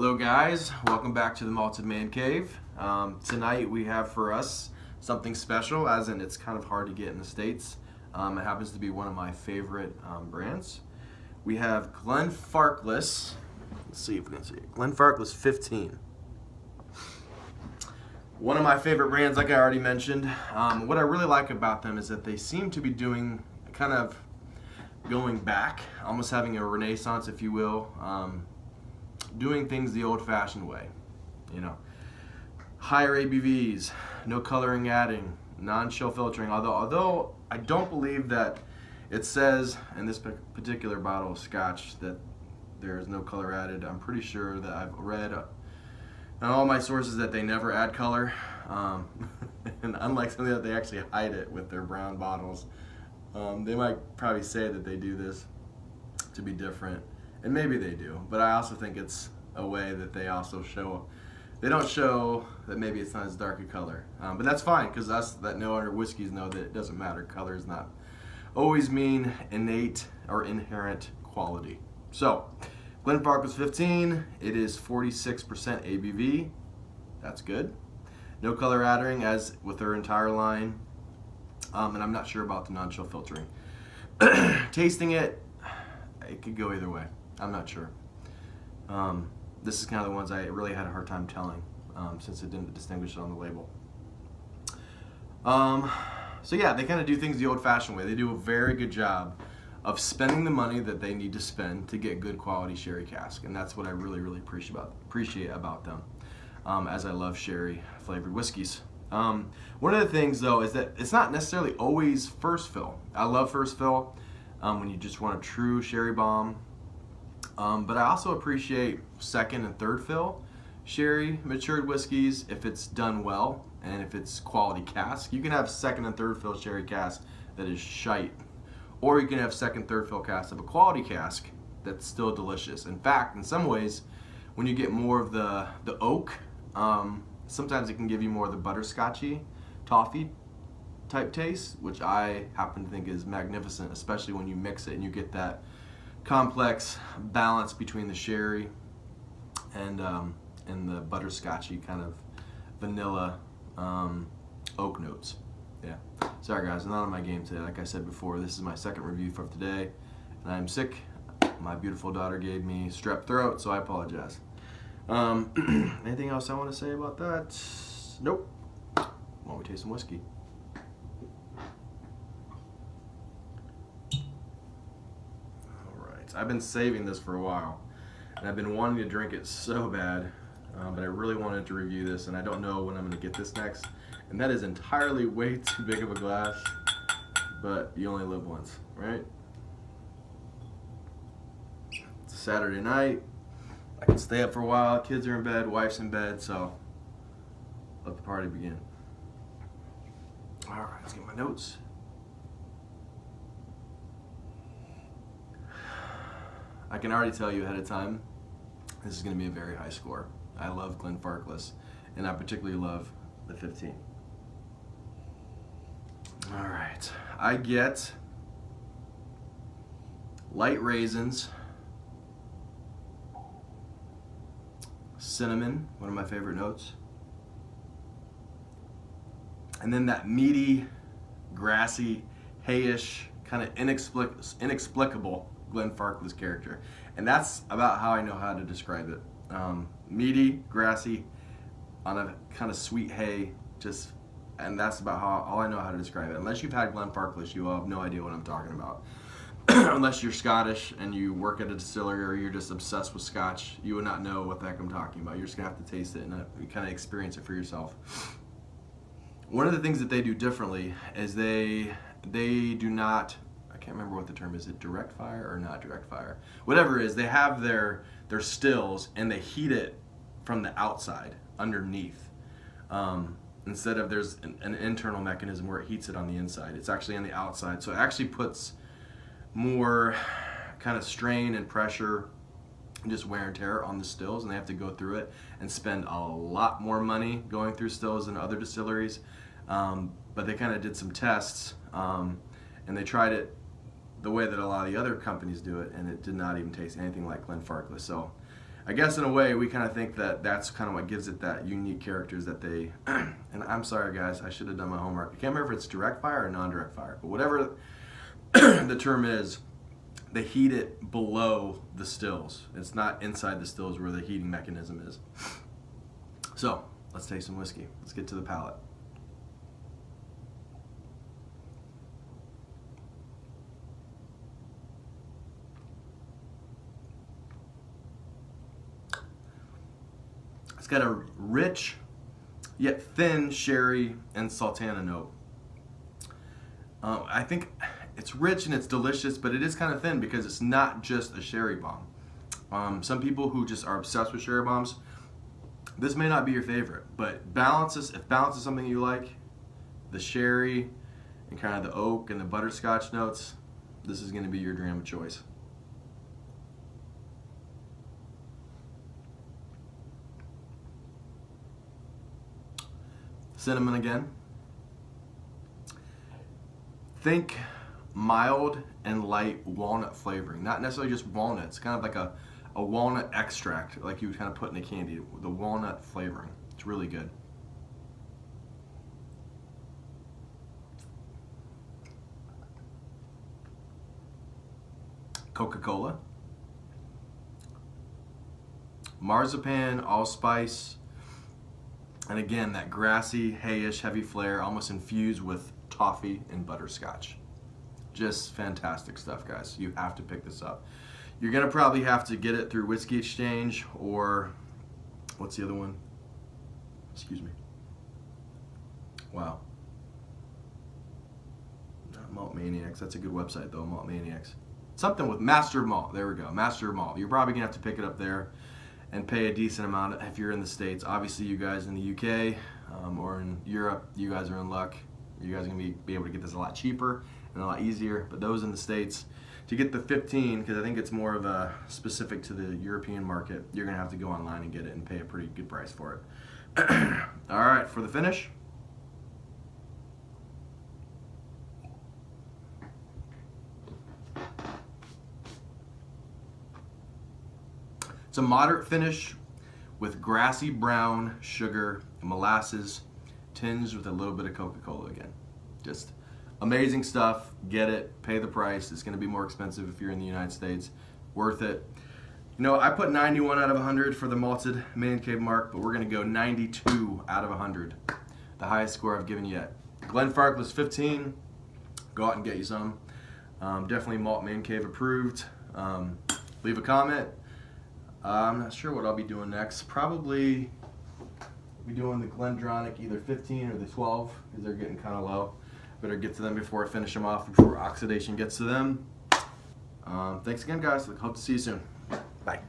Hello guys, welcome back to the Malted Man Cave. Tonight we have for us something special, as in it's kind of hard to get in the States. It happens to be one of my favorite brands. We have Glenfarclas. Let's see if we can see it. Glenfarclas 15. One of my favorite brands, like I already mentioned. What I really like about them is that they seem to be doing kind of going back, almost having a renaissance, if you will. Doing things the old-fashioned way, you know, higher ABVs, no coloring adding, non-chill filtering. Although I don't believe that it says in this particular bottle of Scotch that there is no color added. I'm pretty sure that I've read on all my sources that they never add color, and unlike something that they actually hide it with their brown bottles, they might probably say that they do this to be different. And maybe they do, but I also think it's a way that they also show, they don't show that maybe it's not as dark a color. But that's fine, because us that know our whiskeys know that it doesn't matter. Color does not always mean innate or inherent quality. So, Glenfarclas 15, it is 46% ABV. That's good. No color adding, as with their entire line. And I'm not sure about the non-chill filtering. Tasting it, it could go either way. I'm not sure. This is kind of the ones I really had a hard time telling, since it didn't distinguish it on the label. So yeah, they kind of do things the old-fashioned way. They do a very good job of spending the money that they need to spend to get good quality sherry cask, and that's what I really appreciate about them, as I love sherry flavored whiskeys. One of the things though is that it's not necessarily always first fill. I love first fill when you just want a true sherry bomb. But I also appreciate second and third fill sherry matured whiskeys if it's done well and if it's quality cask. You can have second and third fill sherry cask that is shite, or you can have second, third fill cask of a quality cask that's still delicious. In fact, in some ways, when you get more of the oak, sometimes it can give you more of the butterscotchy, toffee type taste, which I happen to think is magnificent, especially when you mix it and you get that complex balance between the sherry and the butterscotchy kind of vanilla oak notes. Yeah. Sorry guys, I'm not on my game today. Like I said before, this is my second review for today, and I'm sick. My beautiful daughter gave me strep throat, so I apologize. Anything else I want to say about that? Nope. Why don't we taste some whiskey? I've been saving this for a while, and I've been wanting to drink it so bad, but I really wanted to review this, and I don't know when I'm going to get this next, and that is entirely way too big of a glass, but you only live once, right? It's a Saturday night. I can stay up for a while. Kids are in bed, wife's in bed, so let the party begin. All right, let's get my notes. I can already tell you ahead of time, this is going to be a very high score. I love Glenfarclas, and I particularly love the 15. All right, I get light raisins, cinnamon, one of my favorite notes, and then that meaty, grassy, hayish, kind of inexplicable Glenfarclas character, and that's about how I know how to describe it. Meaty, grassy, on a kind of sweet hay, and that's about all I know how to describe it. Unless you've had Glenfarclas, you will have no idea what I'm talking about. Unless you're Scottish and you work at a distillery or you're just obsessed with Scotch, you would not know what the heck I'm talking about. You're just gonna have to taste it and kind of experience it for yourself. One of the things that they do differently is they do not, I can't remember what the term is. Is it direct fire or not direct fire? Whatever it is, they have their stills and they heat it from the outside underneath. Instead of there's an internal mechanism where it heats it on the inside. It's actually on the outside. So it actually puts more kind of strain and pressure and just wear and tear on the stills, and they have to go through it and spend a lot more money going through stills than other distilleries. But they kind of did some tests, and they tried it the way that a lot of the other companies do it, and it did not even taste anything like Glenfarclas. So I guess in a way we kind of think that that's kind of what gives it that unique characters that they, and I'm sorry guys, I should have done my homework. I can't remember if it's direct fire or non-direct fire, but whatever the term is, they heat it below the stills. It's not inside the stills where the heating mechanism is. So let's taste some whiskey. Let's get to the palate. It's got a rich yet thin sherry and sultana note. I think it's rich and it's delicious, but it is kind of thin because it's not just a sherry bomb. Some people who just are obsessed with sherry bombs, this may not be your favorite, but if balance is something you like, the sherry and kind of the oak and the butterscotch notes, this is going to be your dram of choice. Cinnamon again. Think mild and light walnut flavoring, not necessarily just walnuts, kind of like a walnut extract like you would kind of put in a candy, the walnut flavoring. It's really good. Coca-Cola. Marzipan, allspice, and again that grassy, hayish, heavy flair, almost infused with toffee and butterscotch. Just fantastic stuff, guys. You have to pick this up. You're gonna probably have to get it through Whiskey Exchange, or what's the other one? Excuse me. Wow. Not Malt Maniacs. That's a good website though, Malt Maniacs. Something with Master of Malt. There we go, Master of Malt. You're probably gonna have to pick it up there and pay a decent amount if you're in the States. Obviously, you guys in the UK or in Europe, you guys are in luck. You guys are gonna be able to get this a lot cheaper and a lot easier. But those in the States, to get the 15, because I think it's more of a specific to the European market, you're gonna have to go online and get it and pay a pretty good price for it. All right, for the finish. It's a moderate finish with grassy brown sugar and molasses tinged with a little bit of Coca-Cola again. Just amazing stuff. Get it, pay the price. It's gonna be more expensive if you're in the United States. Worth it. You know, I put 91 out of 100 for the malted man cave mark, but we're gonna go 92 out of 100. The highest score I've given yet. Glenfarclas 15, go out and get you some. Definitely malt man cave approved. Leave a comment. I'm not sure what I'll be doing next. Probably be doing the Glendronach, either 15 or the 12, because they're getting kind of low. Better get to them before I finish them off, before oxidation gets to them. Thanks again, guys. Hope to see you soon. Bye.